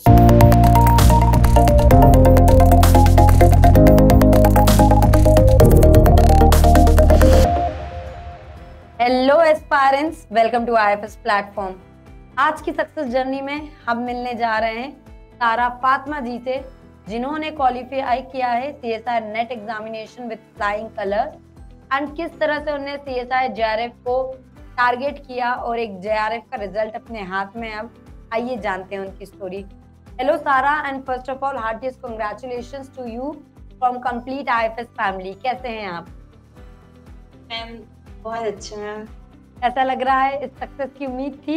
Hello aspirants, welcome to IFS platform. आज की success journey में हम मिलने जा रहे हैं सारा फातिमा जी से, जिन्होंने क्वालिफाई किया है CSI net examination with flying colours and किस तरह से उन्होंने सीएसआई जेआरएफ को टारगेट किया और एक जेआरएफ का रिजल्ट अपने हाथ में। अब आइए जानते हैं उनकी story. Hello Sara, and first of all heartiest congratulations to you from complete IFS family. कैसे हैं आप? मैम बहुत अच्छा मैम। ऐसा लग रहा है इस सक्सेस की उम्मीद थी?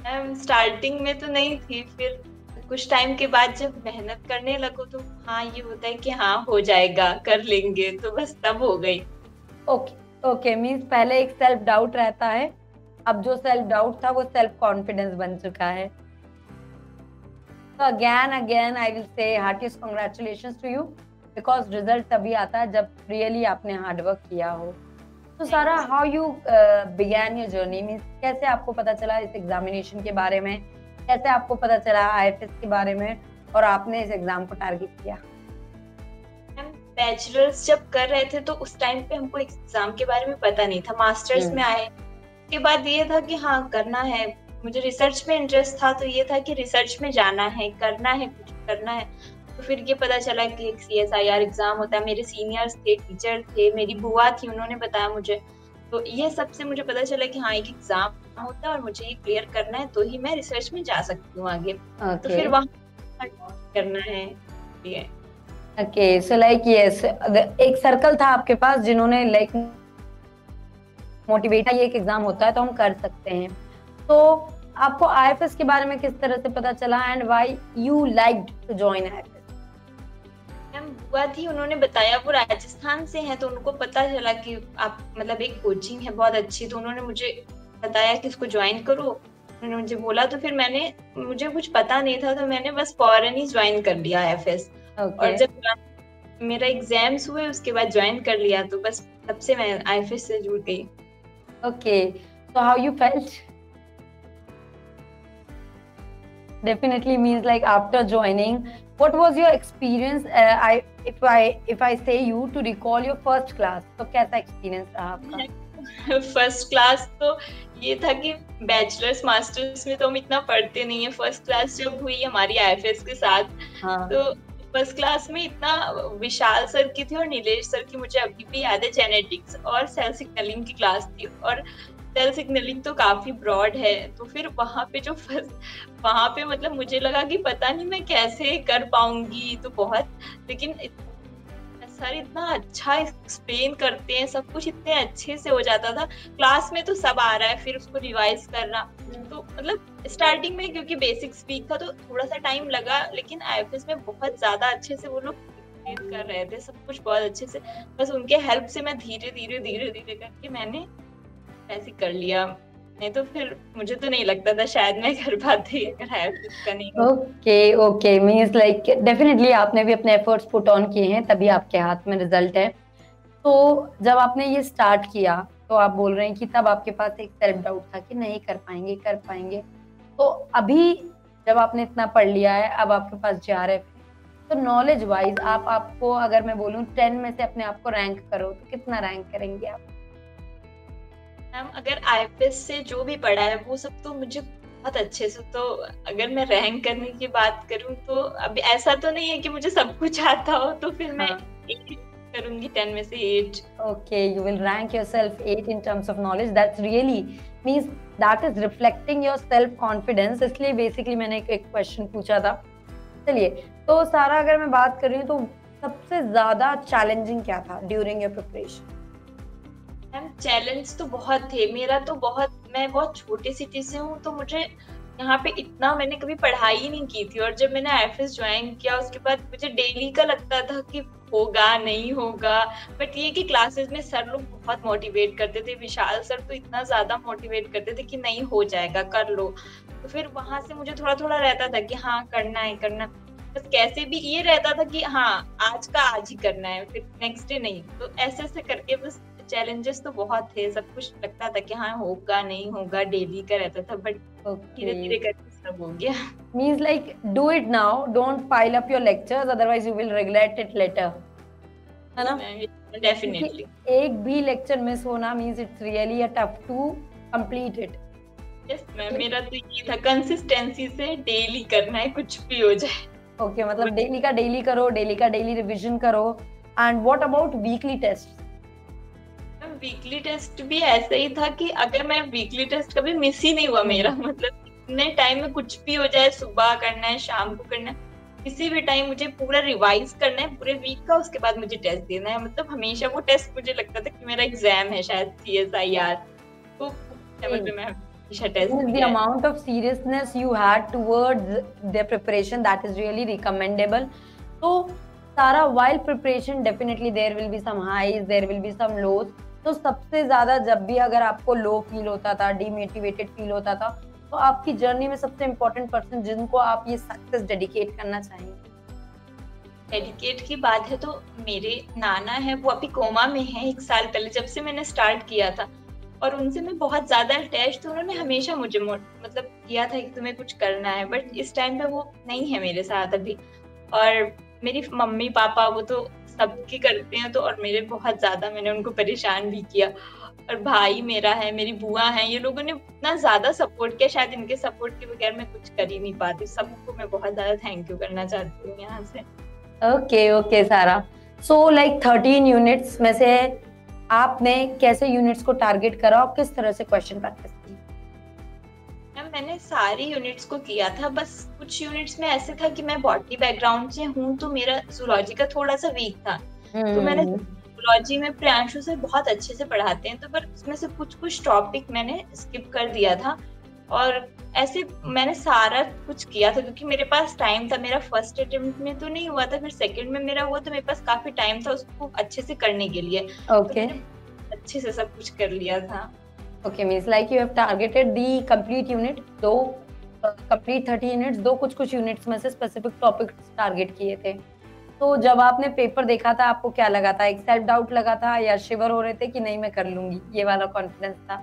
मैम स्टार्टिंग में तो नहीं थी, फिर कुछ टाइम के बाद जब मेहनत करने लगो तो हाँ ये होता है कि हाँ हो जाएगा, कर लेंगे, तो बस तब हो गई। ओके मींस पहले एक सेल्फ डाउट रहता है, अब जो सेल्फ डाउट था वो सेल्फ कॉन्फिडेंस बन चुका है। तो again I will say heartiest congratulations to you, because result तभी आता है जब रियली आपने हार्डवर्क किया हो। तो सारा, how you began your journey, means कैसे आपको पता चला इस एग्जामिनेशन के बारे में, कैसे आपको पता चला आईएफएस के बारे में और आपने इस एग्जाम को टारगेट किया? मैम बैचलर्स जब कर रहे थे तो उस टाइम पे हमको एग्जाम के बारे में पता नहीं था। मास्टर्स में आए के बाद ये था कि हाँ करना है, मुझे रिसर्च में इंटरेस्ट था, तो ये था कि रिसर्च में जाना है, करना है, कुछ करना है। तो फिर ये पता चला कि एक सीएसआईआर एग्जाम होता है। मेरे सीनियर्स थे, टीचर थे, मेरी बुआ थी, उन्होंने बताया मुझे। तो ये सबसे मुझे पता चला कि हाँ एक एग्जाम होता है और मुझे ये क्लियर करना है तो ही मैं रिसर्च में जा सकती हूँ आगे। तो फिर वहाँ करना है। ओके, सो लाइक यस, एक सर्कल था आपके पास जिन्होंने लाइक मोटिवेट, ये एक एग्जाम होता है तो हम कर सकते हैं। तो आपको आईएफएस के बारे में किस तरह से पता चला and why you liked to join IFS? Ma'am बुआ थी, उन्होंने बताया, वो राजस्थान से हैं, तो उनको पता चला कि आप मतलब एक कोचिंग है बहुत अच्छी, तो उन्होंने मुझे बताया कि इसको ज्वाइन करो। उन्होंने मुझे बोला तो फिर मुझे कुछ पता नहीं था, तो मैंने बस फौरन ही ज्वाइन कर लिया आईएफएस। और जब मेरा एग्जाम्स हुए उसके बाद ज्वाइन कर लिया, तो बस तब से मैं आईएफएस से जुड़ गई। Okay, so how you felt? Definitely means like after joining, what was your experience? If I say you to recall your first class, तो कैसा experience रहा आपका? फर्स्ट क्लास तो ये था कि बैचलर्स मास्टर्स में तो हम इतना पढ़ते नहीं है। फर्स्ट क्लास जब हुई हमारी आईएफएस के साथ, तो फर्स्ट क्लास में इतना विशाल सर की थी और नीलेश सर की मुझे अभी भी याद है। जेनेटिक्स और सेल सिग्नलिंग की क्लास थी, और सेल सिग्नलिंग तो काफी ब्रॉड है। तो फिर वहां पे मतलब मुझे लगा कि पता नहीं मैं कैसे कर पाऊंगी, तो बहुत, लेकिन सर इतना अच्छा एक्सप्लेन करते हैं, सब कुछ इतने अच्छे से हो जाता था। क्लास में तो सब आ रहा है, फिर उसको रिवाइज करना, तो मतलब स्टार्टिंग में क्योंकि बेसिक्स वीक था तो थोड़ा सा टाइम लगा, लेकिन आईएफएस में बहुत ज्यादा अच्छे से वो लोग एक्सप्लेन कर रहे थे, सब कुछ बहुत अच्छे से। बस उनके हेल्प से मैं धीरे धीरे करके मैंने ऐसे कर लिया, नहीं तो फिर मुझे तो नहीं लगता था शायद मैं कर पाती अगर आईएफएस का नहीं। ओके मींस लाइक डेफिनेटली आपने भी अपने एफर्ट्स पुट ऑन किए हैं, तभी आपके हाथ में रिजल्ट है। तो जब आपने ये स्टार्ट किया तो आप बोल रहे हैं कि तब आपके पास एक सेल्फ डाउट था कि नहीं कर पाएंगे। तो अभी जब आपने इतना पढ़ लिया है, अब आपके पास जेआरएफ है, तो नॉलेज वाइज आपको अगर मैं बोलूं 10 में से अपने आप को रैंक करो तो कितना रैंक करेंगे आप? मैम अगर आईएफएस से जो भी पढ़ा है वो सब तो मुझे बहुत अच्छे से, तो अगर मैं रैंक करने की बात करूं तो अभी ऐसा तो नहीं है कि मुझे सब कुछ आता हो, तो फिर मैं 8 करूंगी, 10 में से 8। Okay, you will rank yourself 8 in terms of knowledge. That's really means that is reflecting your self confidence. इसलिए बेसिकली मैंने एक क्वेश्चन पूछा था। चलिए, तो सारा अगर मैं बात कर रही हूँ तो सबसे ज्यादा चैलेंजिंग क्या था during your preparation? Ma'am challenge तो बहुत थे, मैं बहुत छोटी सिटी से हूँ, तो मुझे यहाँ पे इतना मैंने कभी पढ़ाई नहीं की थी। और जब मैंने आईएफएस ज्वाइन किया उसके बाद मुझे डेली का लगता था कि होगा नहीं होगा, बट ये कि क्लासेस में सर लोग बहुत मोटिवेट करते थे। विशाल सर तो इतना ज्यादा मोटिवेट करते थे कि नहीं हो जाएगा, कर लो। तो फिर वहां से मुझे थोड़ा थोड़ा रहता था कि हाँ करना है, बस कैसे भी ये रहता था कि हाँ आज का आज ही करना है, फिर नेक्स्ट डे नहीं। तो ऐसे ऐसे करके बस चैलेंजेस तो बहुत थे, सब कुछ लगता था कि हाँ होगा नहीं होगा, डेली का रहता था, बट धीरे धीरे करके सब हो गया। Means like do it now, don't pile up your lectures, otherwise you will regret it later. है ना? डेफिनेटली एक भी लेक्चर मिस होना means it's really a tough to complete it. Yes ma'am, मेरा तो ये था कंसिस्टेंसी से डेली करना है, कुछ भी हो जाए। ओके, मतलब डेली का डेली करो, डेली का डेली रिवीजन करो। And what about weekly test? Weekly test भी ऐसा ही था कि अगर मैं वीकली टेस्ट कभी मिस ही नहीं हुआ मेरा, मतलब इतने टाइम में कुछ भी हो जाए, सुबह करना है शाम को करना है, किसी भी टाइम मुझे पूरा रिवाइज करना है पूरे वीक का, उसके बाद मुझे टेस्ट देना है। मतलब हमेशा वो टेस्ट मुझे लगता था कि मेरा एग्जाम है शायद CSIR, तो मैं हमेशा test the amount of seriousness you had towards the preparation, that is really recommendable. So Sara, while preparation definitely there will be some highs, there will be some lows. तो सबसे ज्यादा जब भी अगर आपको लो फील होता था, demotivated feel होता था, तो आपकी जर्नी में सबसे इम्पोर्टेंट पर्सन जिनको आप ये सक्सेस डेडिकेट करना चाहेंगे? डेडिकेट की बात है तो मेरे नाना है, वो अभी कोमा में है 1 साल पहले जब से मैंने स्टार्ट किया था, और उनसे मैं बहुत ज्यादा अटैच थी। उन्होंने हमेशा मुझे मतलब किया था कि तुम्हें कुछ करना है, बट इस टाइम पे वो नहीं है मेरे साथ अभी। और मेरी मम्मी पापा वो तो सबकी करते हैं, तो और मेरे बहुत ज्यादा मैंने उनको परेशान भी किया। और भाई मेरा है, मेरी बुआ है, ये लोगों ने इतना ज्यादा सपोर्ट किया, शायद इनके सपोर्ट के बगैर मैं कुछ कर ही नहीं पाती। सबको मैं बहुत ज्यादा थैंक यू करना चाहती हूँ यहाँ से। ओके सारा, सो लाइक 13 यूनिट्स में से आपने कैसे यूनिट्स को टारगेट करा और किस तरह से क्वेश्चन प्रैक्टिस की? मैंने सारी यूनिट्स को किया था, बस कुछ यूनिट्स में ऐसे था कि मैं बॉटनी बैकग्राउंड से हूँ, तो मेरा जूलॉजी का थोड़ा सा वीक था। तो मैंने जूलॉजी में प्रियांशु से बहुत अच्छे से पढ़ाते हैं, तो पर उसमें से कुछ टॉपिक मैंने स्किप कर दिया था। और ऐसे मैंने सारा कुछ किया था क्योंकि मेरे पास टाइम था। मेरा फर्स्ट अटेम्प्ट में तो नहीं हुआ था, फिर सेकंड में मेरा हुआ, तो मेरे पास काफी टाइम था उसको अच्छे से करने के लिए। ओके, अच्छे से सब कुछ कर लिया था। Okay, means like you have targeted the complete unit, दो complete 30 units, दो कुछ units में से specific topics target किए थे। तो जब आपने पेपर देखा था आपको क्या लगा था? एक सेल्फ डाउट लगा था या शिवर हो रहे थे कि नहीं मैं कर लूंगी, ये वाला कॉन्फिडेंस था?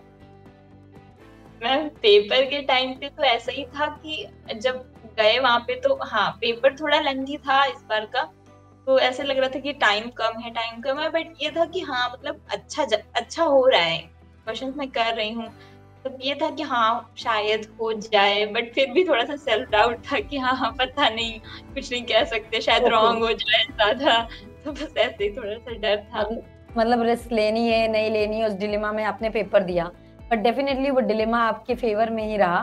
मैम पेपर के टाइम पे तो ऐसा ही था कि जब गए वहां पे तो हाँ पेपर थोड़ा लेंथी था इस बार का, तो ऐसे लग रहा था कि टाइम कम है, बट ये था कि हाँ मतलब अच्छा हो रहा है, क्वेश्चन मैं कर रही हूँ। तो ये था कि हाँ शायद हो जाए, बट फिर भी थोड़ा सा सेल्फ डाउट था कि हाँ पता नहीं, कुछ नहीं कह सकते, शायद रॉन्ग हो जाए ज्यादा, तो बस ऐसे ही थोड़ा सा डर था। मतलब रिस्क लेनी है नहीं लेनी है, उस डिलेमा में आपने पेपर दिया, बट डेफिनेटली वो डिलेमा आपके फेवर में ही रहा।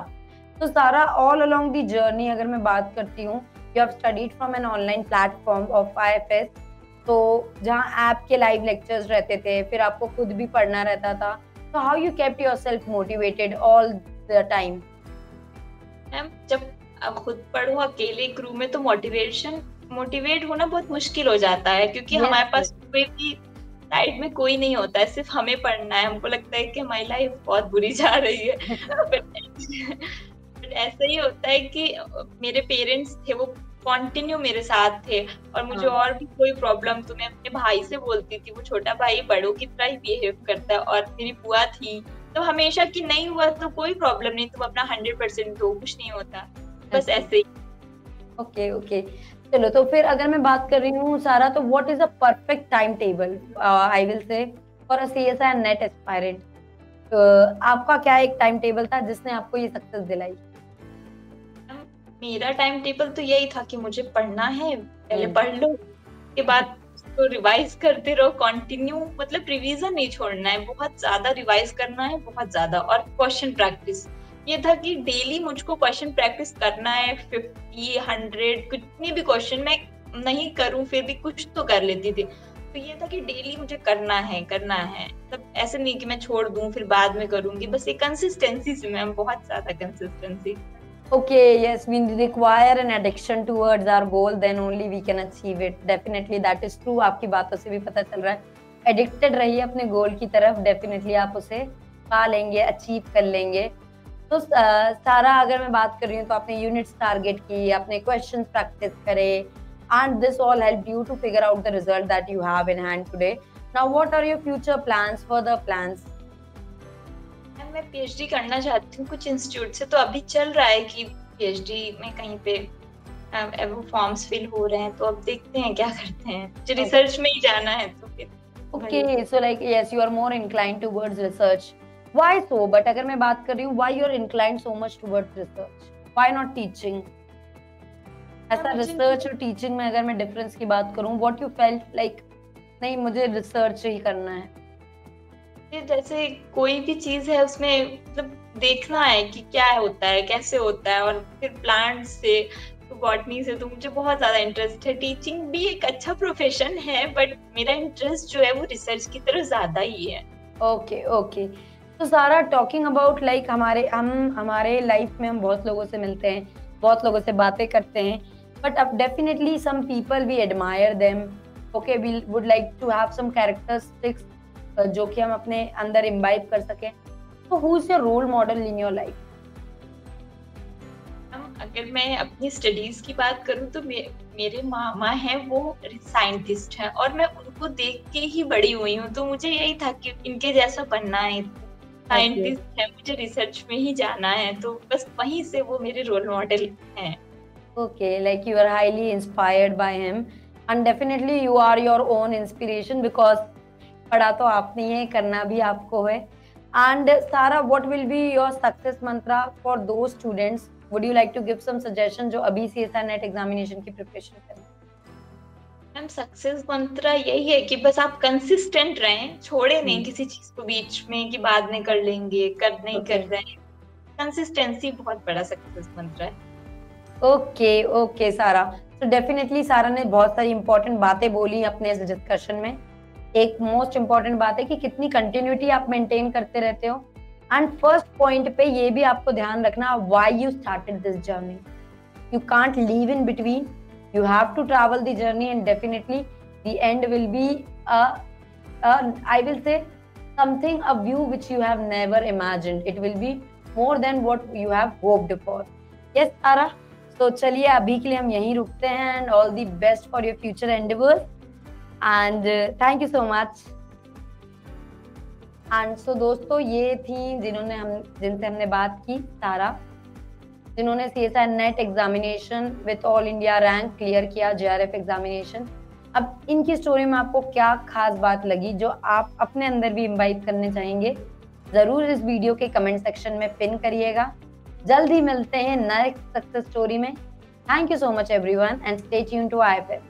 तो सारा, ऑल अलोंग दी जर्नी अगर मैं बात करती हूँ, you have studied from an online platform of IFS, तो जहाँ ऐप के लाइव लेक्चर्स रहते थे, फिर आपको खुद भी पढ़ना रहता था, तो how you kept yourself motivated all the time? Ma'am जब आप खुद पढ़ो अकेले एक रूम में, तो मोटिवेट होना बहुत मुश्किल हो जाता है, क्योंकि हमारे पास कोई भी साइड में कोई नहीं होता है, सिर्फ हमें पढ़ना है। हमको लगता है कि हमारी लाइफ बहुत बुरी जा रही है बट ऐसा ही होता है कि मेरे पेरेंट्स थे, वो कंटिन्यू मेरे साथ थे, और मुझे और भी कोई प्रॉब्लम तो मैं अपने भाई से बोलती थी, वो छोटा भाई बड़ों की तरह ही बिहेव करता है, और मेरी बुआ थी, तो हमेशा कि नहीं हुआ तो कोई प्रॉब्लम नहीं, तुम अपना 100% दो, कुछ नहीं होता, बस ऐसे ही। ओके, चलो, तो फिर अगर मैं बात कर रही हूँ सारा, तो what is a perfect time table I will से for a CSI net aspirant? आपका क्या एक टाइम टेबल था जिसने आपको ये सक्सेस दिलाई? मेरा टाइम टेबल तो यही था कि मुझे पढ़ना है, पहले पढ़ लो, के बाद तो रिवाइज करते रहो कंटिन्यू, मतलब रिवीजन नहीं छोड़ना है, बहुत ज्यादा रिवाइज करना है, बहुत ज्यादा, और क्वेश्चन प्रैक्टिस। ये था कि डेली मुझको क्वेश्चन प्रैक्टिस करना है, 50, 100, कितनी भी क्वेश्चन मैं नहीं करूं फिर भी कुछ तो कर लेती थी। तो ये था कि डेली मुझे करना है, तब ऐसे नहीं कि मैं छोड़ दूं फिर बाद में करूंगी, बस ये कंसिस्टेंसी से, मैम बहुत ज्यादा consistency. Okay, yes, we require an addiction towards our goal, then only we can achieve it. Definitely that is true. आपकी बातों से भी पता चल रहा है, एडिक्टेड रहिए अपने गोल की तरफ, डेफिनेटली आप उसे पा लेंगे, अचीव कर लेंगे। तो सारा, अगर मैं बात कर रही हूँ, तो आपने यूनिट्स टारगेट की, आपने क्वेश्चंस प्रैक्टिस करे, and this all helped you to figure out the result that you have in hand today. Now what are your future plans, further plans? मैं PhD करना चाहती हूँ कुछ इंस्टीट्यूट से, तो अभी चल रहा है कि पीएचडी में कहीं पे वो फॉर्म्स फिल हो रहे हैं, तो अब देखते हैं क्या करते हैं। मुझे रिसर्च में ही जाना है तो फिर Okay, so like yes, you are more inclined towards research. Why so? But अगर मैं बात कर रही हूँ, why you're inclined so much towards research? Why not teaching? ऐसा रिसर्च और टीचिंग में अगर मैं डिफरेंस की बात करूँ, what you felt like नहीं मुझे रिसर्च ही करना है। जैसे कोई भी चीज है उसमें मतलब देखना है कि क्या होता है, कैसे होता है, और फिर प्लांट से तो बॉटनी से तो मुझे बहुत ज्यादा इंटरेस्ट है। टीचिंग भी एक अच्छा प्रोफेशन है, बट मेरा इंटरेस्ट जो है वो रिसर्च की तरफ ज्यादा ही है। ओके ओके, तो सारा टॉकिंग अबाउट लाइक हमारे लाइफ में हम बहुत लोगों से मिलते हैं, बहुत लोगों से बातें करते हैं, बट अब definitely some people we admire them. Okay, we would like to have some characteristics जो कि हम अपने अंदर इम्बाइब कर सकें। तो who is your role model in your life? अगर मैं अपनी स्टडीज की बात करूं तो मेरे मामा हैं, वो साइंटिस्ट हैं, और मैं उनको देख के ही बड़ी हुई हूँ। तो मुझे यही था कि इनके जैसा बनना है, साइंटिस्ट है, मुझे रिसर्च में ही जाना है, तो बस वहीं से वो मेरे रोल मॉडल हैं। Okay, like you are highly inspired by him and definitely you are your own inspiration because पढ़ा तो आपने ही है, करना भी आपको है। एंड सारा, what will be your success Mantra for those students? Would you like to give some suggestion जो अभी CSIR नेट एग्जामिनेशन की प्रिपरेशन कर रहे हैं? मैम सक्सेस मंत्र यही है कि बस आप कंसिस्टेंट रहें, छोड़े नहीं किसी चीज को बीच में कि बाद में कर लेंगे, कर नहीं कर रहे हैं। कंसिस्टेंसी बहुत बड़ा सक्सेस मंत्र है। ओके ओके सारा, तो डेफिनेटली सारा ने बहुत सारी इंपॉर्टेंट बातें बोली अपने इस डिस्कशन में। एक मोस्ट इंपॉर्टेंट बात है कि कितनी कंटिन्यूटी आप मेंटेन करते रहते हो। एंड फर्स्ट पॉइंट पे ये भी आपको ध्यान रखना, why you started this journey. You can't leave in between, you have to travel the journey and definitely the end will be I will say something, a view which you have never imagined. It will be more than what you have hoped for. Yes Sara, so चलिए अभी के लिए हम यहीं रुकते हैं and all the best for your future endeavors and thank you so much. And so दोस्तों, ये थी जिनसे हमने बात की, सारा, जिन्होंने CSIR net examination with all India rank clear किया, JRF एग्जामिनेशन। अब इनकी स्टोरी में आपको क्या खास बात लगी जो आप अपने अंदर भी इम्बाइब करने चाहेंगे, जरूर इस वीडियो के कमेंट सेक्शन में पिन करिएगा। जल्द ही मिलते हैं नेक्स्ट सक्सेस स्टोरी में। Thank you so much everyone and stay tuned to IFS।